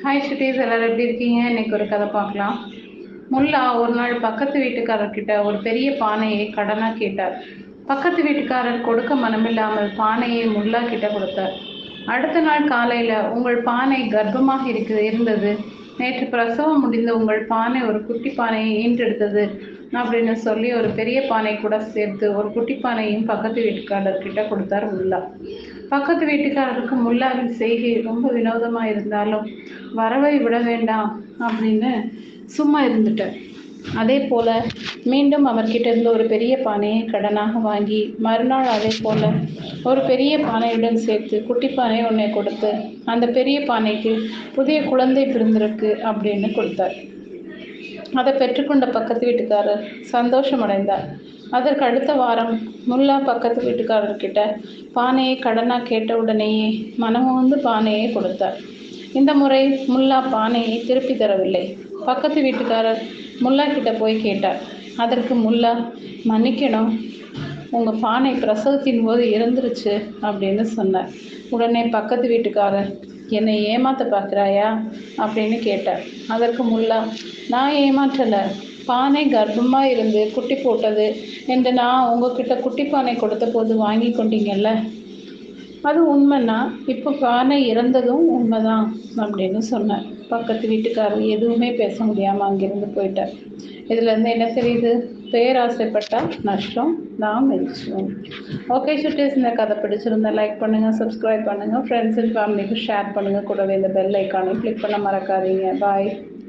Hi சுட்டீஸ், எல்லாரும் எப்படி இருக்கீங்க? இன்னைக்கு ஒரு கதை பார்க்கலாம். முல்லா ஒரு நாள் பக்கத்து வீட்டுக்காரர்கிட்ட ஒரு பெரிய பானையை கடனாக கேட்டார். பக்கத்து வீட்டுக்காரர் கொடுக்க மனமில்லாமல் பானையை முல்லா கிட்ட கொடுத்தார். அடுத்த நாள் காலையில், உங்கள் பானை கர்ப்பமாக இருந்தது, நேற்று பிரசவம் முடிந்த உங்கள் பானை ஒரு குட்டி பானையை ஈன்றெடுத்தது அப்படின்னு சொல்லி ஒரு பெரிய பானை கூட சேர்த்து ஒரு குட்டி பானையும் பக்கத்து வீட்டுக்காரர்கிட்ட கொடுத்தார் முல்லா. பக்கத்து வீட்டுக்காரருக்கு முல்லாவின் செய்கை ரொம்ப வினோதமாக இருந்தாலும் வரவை விட வேண்டாம் அப்படின்னு சும்மா இருந்துட்டார். அதே போல் மீண்டும் அவர்கிட்ட இருந்து ஒரு பெரிய பானையை கடனாக வாங்கி மறுநாள் அதே போல் ஒரு பெரிய பானையுடன் சேர்த்து குட்டி பானை ஒன்றை கொடுத்து அந்த பெரிய பானைக்கு புதிய குழந்தை பிறந்திருக்கு அப்படின்னு கொடுத்தார். அதை பெற்றுக்கொண்ட பக்கத்து வீட்டுக்காரர் சந்தோஷமடைந்தார். அதற்கு அடுத்த வாரம் முல்லா பக்கத்து வீட்டுக்காரர்கிட்ட பானையை கடனாக கேட்ட உடனேயே மனமுவந்து பானையை கொடுத்தார். இந்த முறை முல்லா பானையை திருப்பி தரவில்லை. பக்கத்து வீட்டுக்காரர் முல்லா கிட்ட போய் கேட்டார். அதற்கு முல்லா, மன்னிக்கணும், உங்கள் பானை பிரசவத்தின் போது இறந்துருச்சு அப்படின்னு சொன்னார். உடனே பக்கத்து வீட்டுக்காரர், என்னை ஏமாற்ற பார்க்குறாயா அப்படின்னு கேட்டார். அதற்கு முல்லா, நான் ஏமாற்றலை, பானை கர்ப்பமாக இருந்து குட்டி போட்டது என்று நான் உங்ககிட்ட குட்டி பானை கொடுத்த போது வாங்கி கொண்டீங்கல்ல, அது உண்மைன்னா இப்போ பானை இறந்ததும் உண்மைதான் அப்படின்னு சொன்னார். பக்கத்து வீட்டுக்காரர் எதுவுமே பேச முடியாமல் அங்கிருந்து போயிட்டார். இதுலேருந்து என்ன தெரியுது? பேராசைப்பட்டால் நஷ்டம், நாம் மிதிச்சோம். ஓகே சுட்டீஸ், இந்த கதை பிடிச்சிருந்தா லைக் பண்ணுங்கள், சப்ஸ்கிரைப் பண்ணுங்கள், ஃப்ரெண்ட்ஸ் அண்ட் ஃபேமிலிக்கு ஷேர் பண்ணுங்கள். கூடவே இந்த பெல் ஐக்கானையும் கிளிக் பண்ண மறக்காதீங்க. பாய்.